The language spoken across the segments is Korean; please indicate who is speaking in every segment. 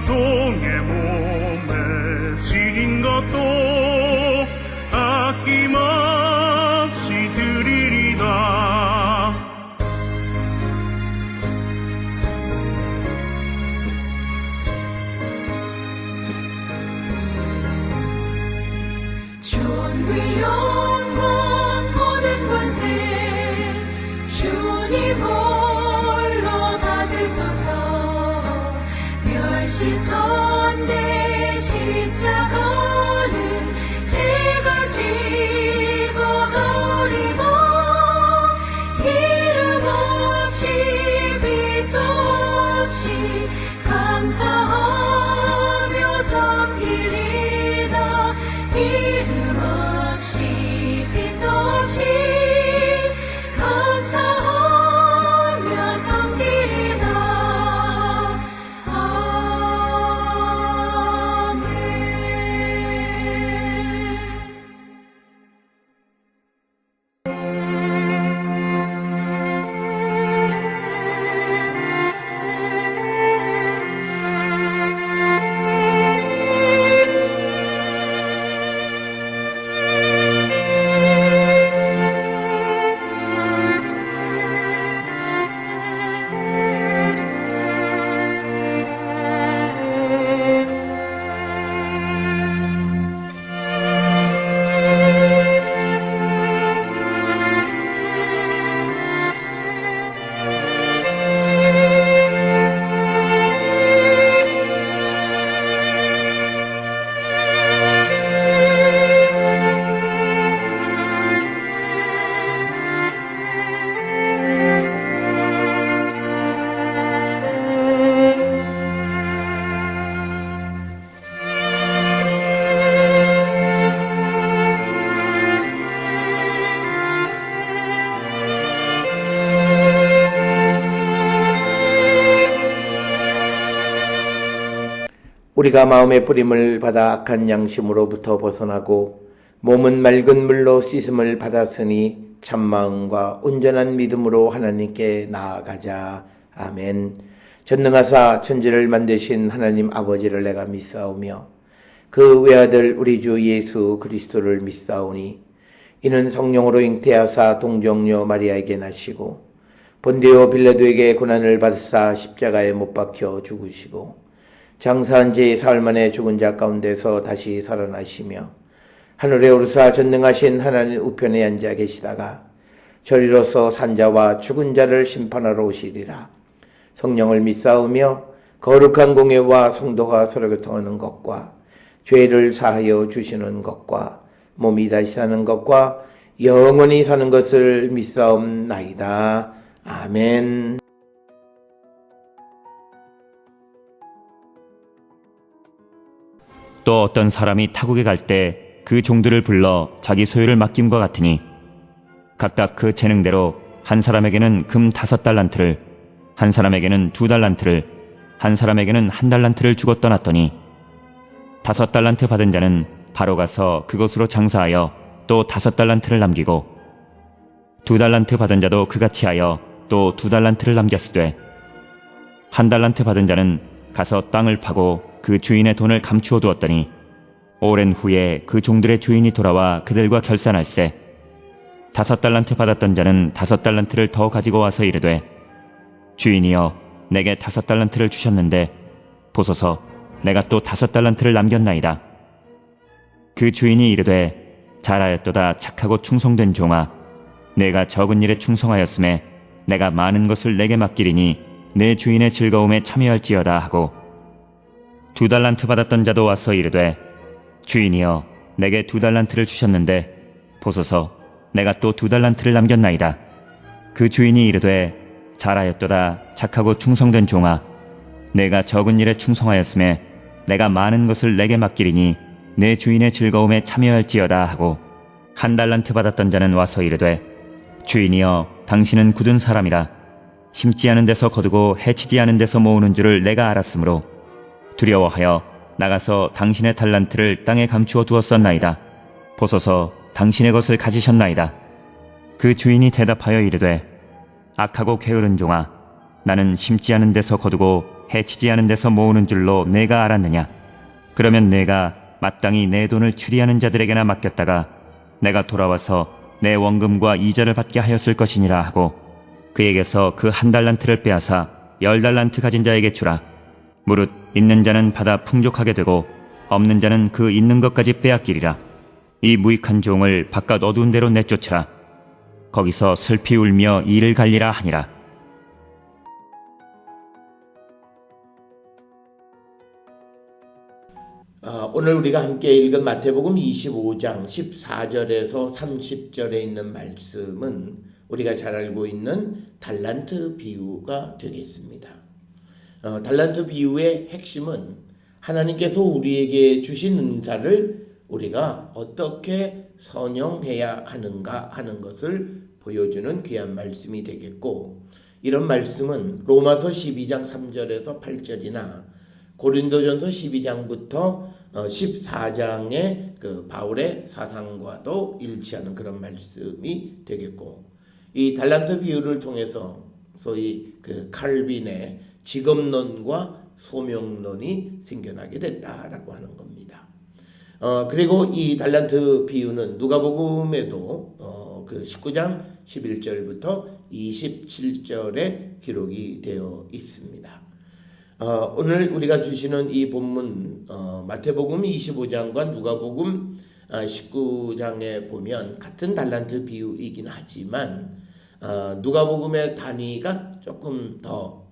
Speaker 1: 종의 몸에 지닌 것도 아낌없이 드리리다.
Speaker 2: 존귀 영광 모든 권세 주님 홀로 받으소서. 멸시전대 십자가는 제가 지고 버리고 기름 없이 빛도 없이 감사하며 섬기리다. 기름 없이 빛도 없이 감사하며 섬기리다. 아멘.
Speaker 3: 우리가 마음의 뿌림을 받아 악한 양심으로부터 벗어나고 몸은 맑은 물로 씻음을 받았으니 참마음과 온전한 믿음으로 하나님께 나아가자. 아멘. 전능하사 천지를 만드신 하나님 아버지를 내가 믿사오며 그 외아들 우리 주 예수 그리스도를 믿사오니 이는 성령으로 잉태하사 동정녀 마리아에게 나시고 본디오 빌라도에게 고난을 받으사 십자가에 못 박혀 죽으시고 장사한 지 사흘 만에 죽은 자 가운데서 다시 살아나시며 하늘에 오르사 전능하신 하나님 우편에 앉아 계시다가 저리로서 산자와 죽은 자를 심판하러 오시리라. 성령을 믿사오며 거룩한 공예와 성도가 서로 교통하는 것과 죄를 사하여 주시는 것과 몸이 다시 사는 것과 영원히 사는 것을 믿사옵나이다. 아멘.
Speaker 4: 또 어떤 사람이 타국에 갈 때 그 종들을 불러 자기 소유를 맡김과 같으니 각각 그 재능대로 한 사람에게는 금 5달란트를, 한 사람에게는 2달란트를, 한 사람에게는 1달란트를 주고 떠났더니 5달란트 받은 자는 바로 가서 그것으로 장사하여 또 5달란트를 남기고 2달란트 받은 자도 그같이 하여 또 2달란트를 남겼으되 1달란트 받은 자는 가서 땅을 파고 그 주인의 돈을 감추어 두었더니 오랜 후에 그 종들의 주인이 돌아와 그들과 결산할세 5달란트 받았던 자는 5달란트를 더 가지고 와서 이르되 주인이여 내게 5달란트를 주셨는데 보소서 내가 또 5달란트를 남겼나이다. 그 주인이 이르되 잘하였도다 착하고 충성된 종아 내가 적은 일에 충성하였음에 내가 많은 것을 내게 맡기리니 내 주인의 즐거움에 참여할지어다 하고 2달란트 받았던 자도 와서 이르되 주인이여 내게 2달란트를 주셨는데 보소서 내가 또 2달란트를 남겼나이다. 그 주인이 이르되 잘하였도다 착하고 충성된 종아 내가 적은 일에 충성하였음에 내가 많은 것을 내게 맡기리니 내 주인의 즐거움에 참여할지어다 하고 1달란트 받았던 자는 와서 이르되 주인이여 당신은 굳은 사람이라 심지 않은 데서 거두고 해치지 않은 데서 모으는 줄을 내가 알았으므로 두려워하여 나가서 당신의 달란트를 땅에 감추어 두었었나이다. 보소서 당신의 것을 가지셨나이다. 그 주인이 대답하여 이르되 악하고 게으른 종아 나는 심지 않은 데서 거두고 해치지 않은 데서 모으는 줄로 내가 알았느냐? 그러면 내가 마땅히 내 돈을 추리하는 자들에게나 맡겼다가 내가 돌아와서 내 원금과 이자를 받게 하였을 것이니라 하고 그에게서 그 1달란트를 빼앗아 10달란트 가진 자에게 주라. 무릇 있는 자는 받아 풍족하게 되고 없는 자는 그 있는 것까지 빼앗기리라. 이 무익한 종을 바깥 어두운 데로 내쫓으라. 거기서 슬피 울며 이를 갈리라 하니라.
Speaker 3: 오늘 우리가 함께 읽은 마태복음 25장 14절에서 30절에 있는 말씀은 우리가 잘 알고 있는 달란트 비유가 되겠습니다. 달란트 비유의 핵심은 하나님께서 우리에게 주신 은사를 우리가 어떻게 선용해야 하는가 하는 것을 보여주는 귀한 말씀이 되겠고, 이런 말씀은 로마서 12장 3절에서 8절이나 고린도전서 12장부터 14장의 그 바울의 사상과도 일치하는 그런 말씀이 되겠고, 이 달란트 비유를 통해서 소위 그 칼빈의 직업론과 소명론이 생겨나게 됐다라고 하는 겁니다. 그리고 이 달란트 비유는 누가복음에도 그 19장 11절부터 27절에 기록이 되어 있습니다. 오늘 우리가 주시는 이 본문 마태복음 25장과 누가복음 19장에 보면 같은 달란트 비유이긴 하지만 누가복음의 단위가 조금 더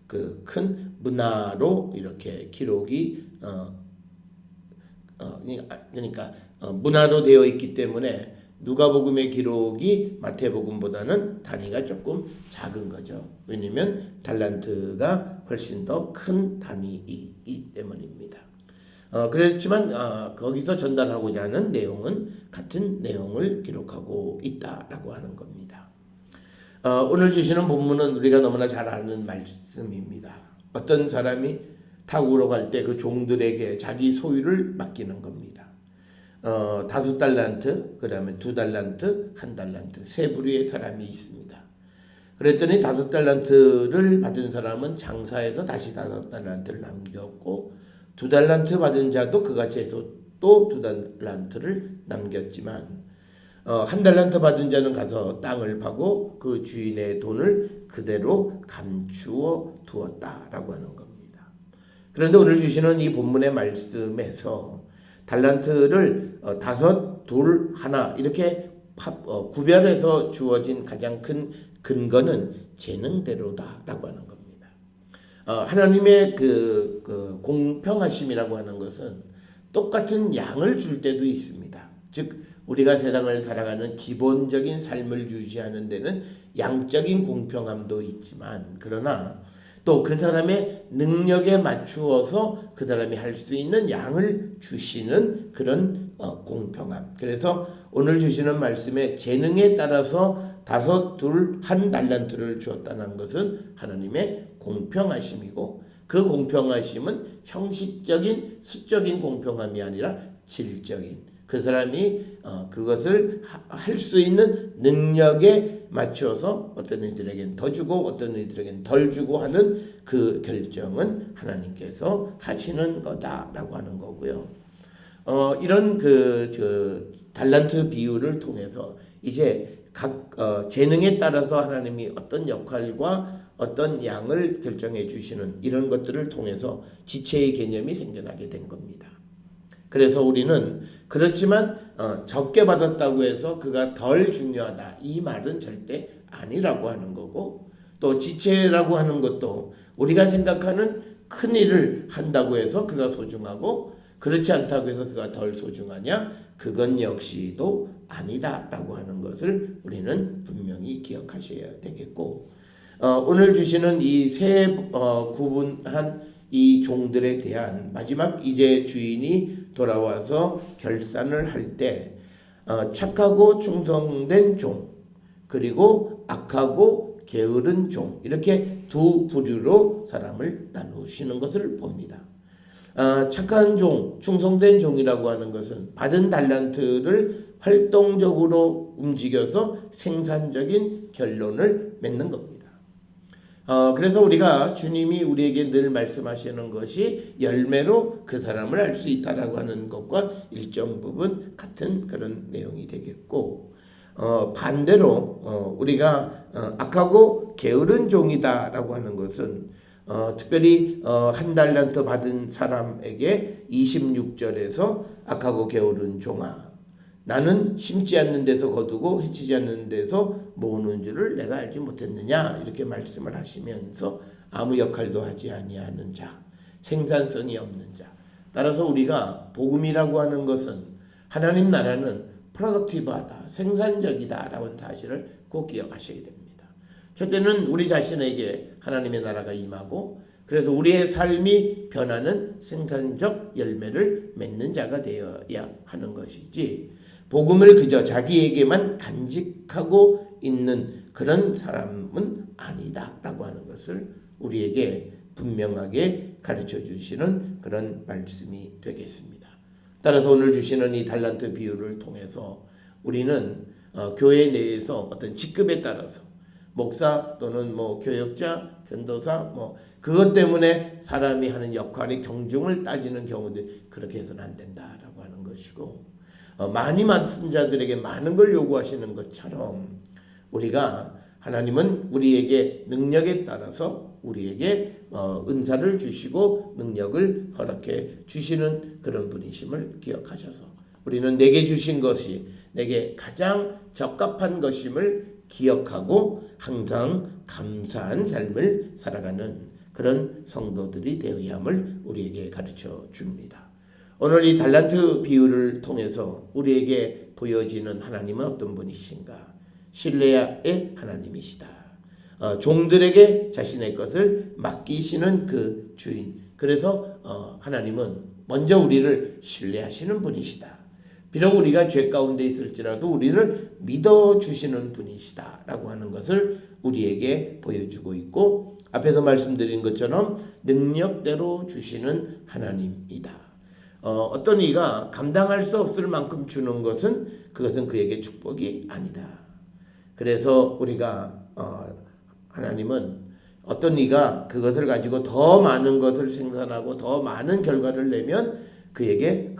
Speaker 3: 그 큰 문화로 이렇게 기록이 그러니까 문화로 되어 있기 때문에 누가복음의 기록이 마태복음보다는 단위가 조금 작은 거죠. 왜냐하면 달란트가 훨씬 더 큰 단위이기 때문입니다. 그렇지만 거기서 전달하고자 하는 내용은 같은 내용을 기록하고 있다라고 하는 겁니다. 오늘 주시는 본문은 우리가 너무나 잘 아는 말씀입니다. 어떤 사람이 타국으로 갈 때 그 종들에게 자기 소유를 맡기는 겁니다. 5달란트, 그 다음에 2달란트, 1달란트 세 부류의 사람이 있습니다. 그랬더니 5달란트를 받은 사람은 장사해서 다시 5달란트를 남겼고, 2달란트 받은 자도 그같이 해서 또 2달란트를 남겼지만 1달란트 받은 자는 가서 땅을 파고 그 주인의 돈을 그대로 감추어 두었다라고 하는 겁니다. 그런데 오늘 주시는 이 본문의 말씀에서 달란트를 5, 2, 1 이렇게 구별해서 주어진 가장 큰 근거는 재능대로다라고 하는 겁니다. 하나님의 그 공평하심이라고 하는 것은 똑같은 양을 줄 때도 있습니다. 즉 우리가 세상을 살아가는 기본적인 삶을 유지하는 데는 양적인 공평함도 있지만, 그러나 또 그 사람의 능력에 맞추어서 그 사람이 할 수 있는 양을 주시는 그런 공평함. 그래서 오늘 주시는 말씀에 재능에 따라서 5, 2, 1달란트를 주었다는 것은 하나님의 공평하심이고, 그 공평하심은 형식적인 수적인 공평함이 아니라 질적인, 그 사람이 그것을 할 수 있는 능력에 맞춰서 어떤 이들에겐 더 주고 어떤 이들에겐 덜 주고 하는 그 결정은 하나님께서 하시는 거다라고 하는 거고요. 이런 달란트 비유를 통해서 이제 각 재능에 따라서 하나님이 어떤 역할과 어떤 양을 결정해 주시는 이런 것들을 통해서 지체의 개념이 생겨나게 된 겁니다. 그래서 우리는 그렇지만 적게 받았다고 해서 그가 덜 중요하다, 이 말은 절대 아니라고 하는 거고, 또 지체라고 하는 것도 우리가 생각하는 큰 일을 한다고 해서 그가 소중하고 그렇지 않다고 해서 그가 덜 소중하냐, 그건 역시도 아니다라고 하는 것을 우리는 분명히 기억하셔야 되겠고, 오늘 주시는 이 세 구분한 이 종들에 대한 마지막 이제 주인이 돌아와서 결산을 할 때 착하고 충성된 종, 그리고 악하고 게으른 종, 이렇게 두 부류로 사람을 나누시는 것을 봅니다. 착한 종, 충성된 종이라고 하는 것은 받은 달란트를 활동적으로 움직여서 생산적인 결론을 맺는 겁니다. 그래서 우리가 주님이 우리에게 늘 말씀하시는 것이 열매로 그 사람을 알 수 있다라고 하는 것과 일정 부분 같은 그런 내용이 되겠고, 반대로 우리가 악하고 게으른 종이다라고 하는 것은 특별히 한 달란트 받은 사람에게 26절에서 악하고 게으른 종아, 나는 심지 않는 데서 거두고 해치지 않는 데서 모으는 줄을 내가 알지 못했느냐, 이렇게 말씀을 하시면서 아무 역할도 하지 아니하는 자, 생산성이 없는 자. 따라서 우리가 복음이라고 하는 것은 하나님 나라는 프로덕티브하다, 생산적이다 라는 사실을 꼭 기억하셔야 됩니다. 첫째는 우리 자신에게 하나님의 나라가 임하고, 그래서 우리의 삶이 변하는 생산적 열매를 맺는 자가 되어야 하는 것이지, 복음을 그저 자기에게만 간직하고 있는 그런 사람은 아니다 라고 하는 것을 우리에게 분명하게 가르쳐 주시는 그런 말씀이 되겠습니다. 따라서 오늘 주시는 이 달란트 비유를 통해서 우리는 교회 내에서 어떤 직급에 따라서 목사 또는 교역자, 전도사 그것 때문에 사람이 하는 역할의 경중을 따지는 경우들, 그렇게 해서는 안 된다라고 하는 것이고, 많이 맡은 자들에게 많은 걸 요구하시는 것처럼 우리가 하나님은 우리에게 능력에 따라서 우리에게 은사를 주시고 능력을 허락해 주시는 그런 분이심을 기억하셔서 우리는 내게 주신 것이 내게 가장 적합한 것임을 기억하고 항상 감사한 삶을 살아가는 그런 성도들이 되어야 함을 우리에게 가르쳐 줍니다. 오늘 이 달란트 비유를 통해서 우리에게 보여지는 하나님은 어떤 분이신가? 신뢰의 하나님이시다. 종들에게 자신의 것을 맡기시는 그 주인. 그래서 하나님은 먼저 우리를 신뢰하시는 분이시다. 비록 우리가 죄 가운데 있을지라도 우리를 믿어주시는 분이시다 라고 하는 것을 우리에게 보여주고 있고, 앞에서 말씀드린 것처럼 능력대로 주시는 하나님이다. 어떤 이가 감당할 수 없을 만큼 주는 것은 그것은 그에게 축복이 아니다. 그래서 우리가 하나님은 어떤 이가 그것을 가지고 더 많은 것을 생산하고 더 많은 결과를 내면 그에게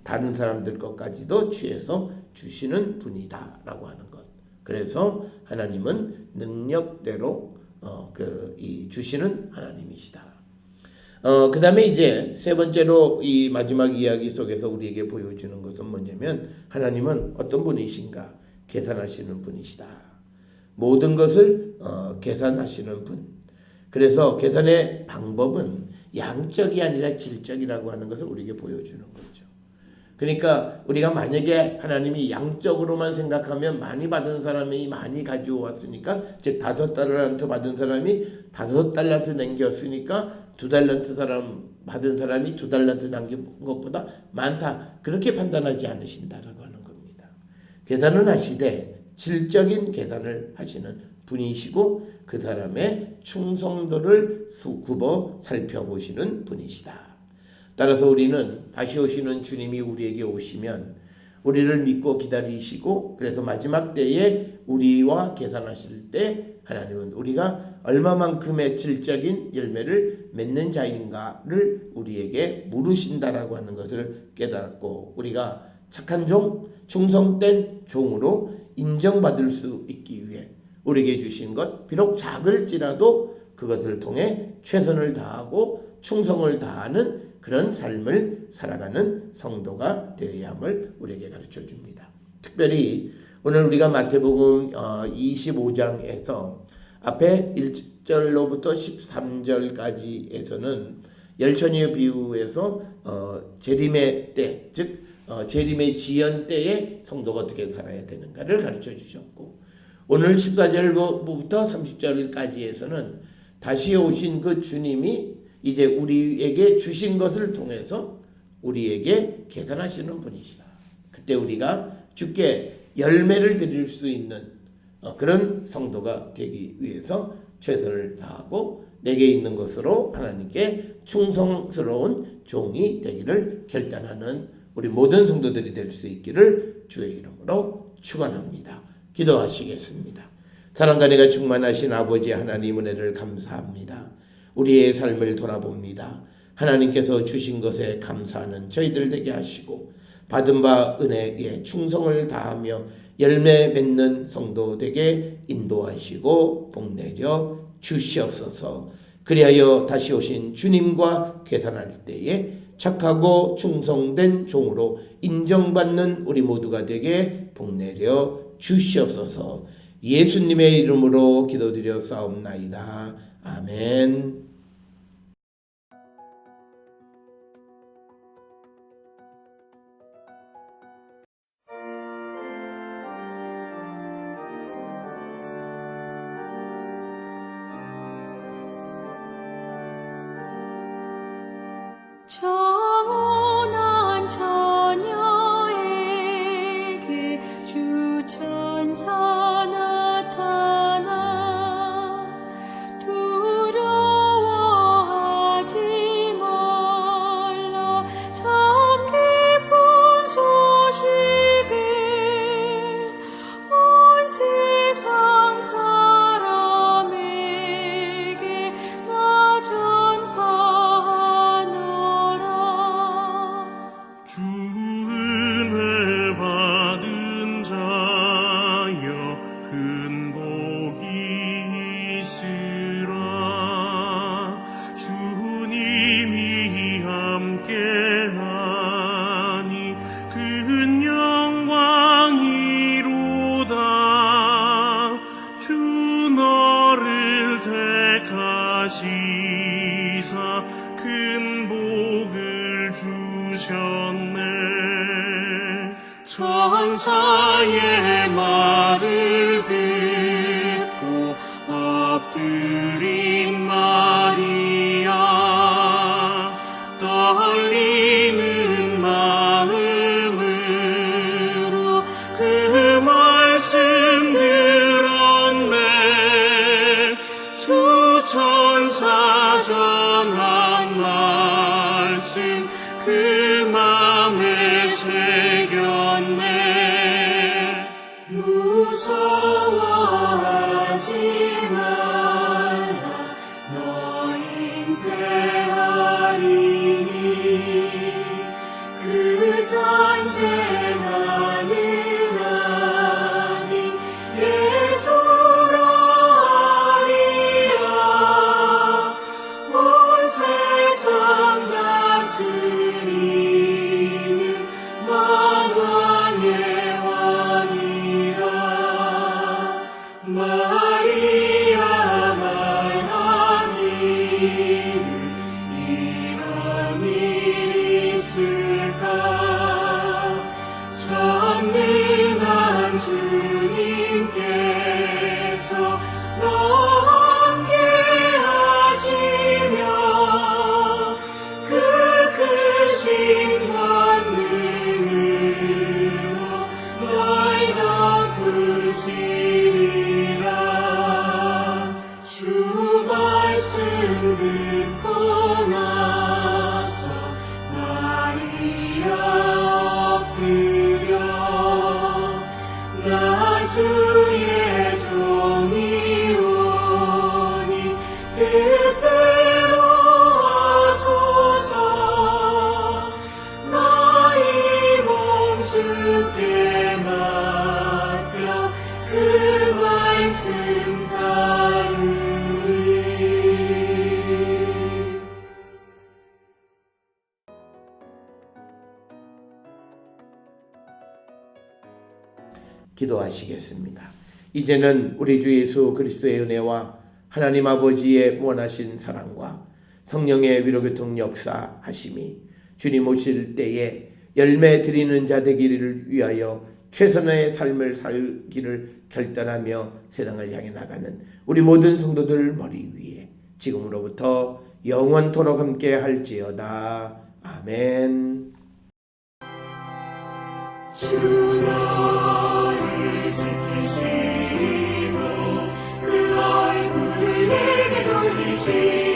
Speaker 3: 다른 사람들 것까지도 취해서 주시는 분이다 라고 하는 것. 그래서 하나님은 능력대로 주시는 하나님이시다. 그 다음에 이제 세 번째로 이 마지막 이야기 속에서 우리에게 보여주는 것은 뭐냐면, 하나님은 어떤 분이신가? 계산하시는 분이시다. 모든 것을 계산하시는 분. 그래서 계산의 방법은 양적이 아니라 질적이라고 하는 것을 우리에게 보여주는 거죠. 그러니까 우리가 만약에 하나님이 양적으로만 생각하면 많이 받은 사람이 많이 가져왔으니까, 즉 5달란트 받은 사람이 5달란트 남겼으니까 2달란트 받은 사람이 2달란트 남긴 것보다 많다, 그렇게 판단하지 않으신다라고 하는 겁니다. 계산은 하시되 질적인 계산을 하시는 분이시고, 그 사람의 충성도를 굽어 살펴보시는 분이시다. 따라서 우리는 다시 오시는 주님이 우리에게 오시면 우리를 믿고 기다리시고, 그래서 마지막 때에 우리와 계산하실 때 하나님은 우리가 얼마만큼의 질적인 열매를 맺는 자인가를 우리에게 물으신다라고 하는 것을 깨달았고, 우리가 착한 종, 충성된 종으로 인정받을 수 있기 위해 우리에게 주신 것, 비록 작을지라도 그것을 통해 최선을 다하고 충성을 다하는 그런 삶을 살아가는 성도가 되어야 함을 우리에게 가르쳐 줍니다. 특별히 오늘 우리가 마태복음 25장에서 앞에 1절로부터 13절까지에서는 열처녀의 비유에서 재림의 때, 즉 재림의 지연 때에 성도가 어떻게 살아야 되는가를 가르쳐 주셨고, 오늘 14절부터 30절까지에서는 다시 오신 그 주님이 이제 우리에게 주신 것을 통해서 우리에게 계산하시는 분이시다. 그때 우리가 주께 열매를 드릴 수 있는 그런 성도가 되기 위해서 최선을 다하고 내게 있는 것으로 하나님께 충성스러운 종이 되기를 결단하는 우리 모든 성도들이 될 수 있기를 주의 이름으로 축원합니다. 기도하시겠습니다. 사랑과 내가 충만하신 아버지 하나님 은혜를 감사합니다. 우리의 삶을 돌아봅니다. 하나님께서 주신 것에 감사하는 저희들 되게 하시고 받은 바 은혜에 충성을 다하며 열매 맺는 성도 되게 인도하시고 복내려 주시옵소서. 그리하여 다시 오신 주님과 계산할 때에 착하고 충성된 종으로 인정받는 우리 모두가 되게 복내려 주시옵소서. 예수님의 이름으로 기도드려 싸움나이다. 아멘.
Speaker 2: 정온한 처녀에게 주 천사 나타나 두려워하지 말라 참 기쁜 소식을 온 세상 사람에게 나 전파하노라.
Speaker 1: 주 은혜 받은 자여 큰 복이 있으라. 주님이 함께하니 큰 영광이로다. 주 너를 택하시사 큰 복을 주셨네. 천사의 말을 듣고 엎드린 마리아 떨리는 마음으로 그 말씀 들었네. 주 천사 전한 말씀 그 맘에 새겼네. 무서워하지 말라 너흰 대하리니 그 탄생하는 아기 예수라 하리라. 온 세상 다스리는 만왕의 왕이라. 마리아 말하기를 이런 일이 있을까. 전능한 주님께서 너와 함께 하시며 그 크신 권능으로 널 덮으시리라. 주 말씀 듣고 나서 마리아 엎드려 나 주의 종이오니 뜻대로 하소서. 나의 몸 주께 맡겨 그 말씀 따르리.
Speaker 3: 기도하시겠습니다. 이제는 우리 주 예수 그리스도의 은혜와 하나님 아버지의 원하신 사랑과 성령의 위로교통 역사하심이 주님 오실 때에 열매 드리는 자 되기를 위하여 최선의 삶을 살기를 결단하며 세상을 향해 나가는 우리 모든 성도들 머리 위에 지금으로부터 영원토록 함께 할지어다. 아멘.
Speaker 2: 주 너를 지키시고 그 얼굴을 내게 돌리시고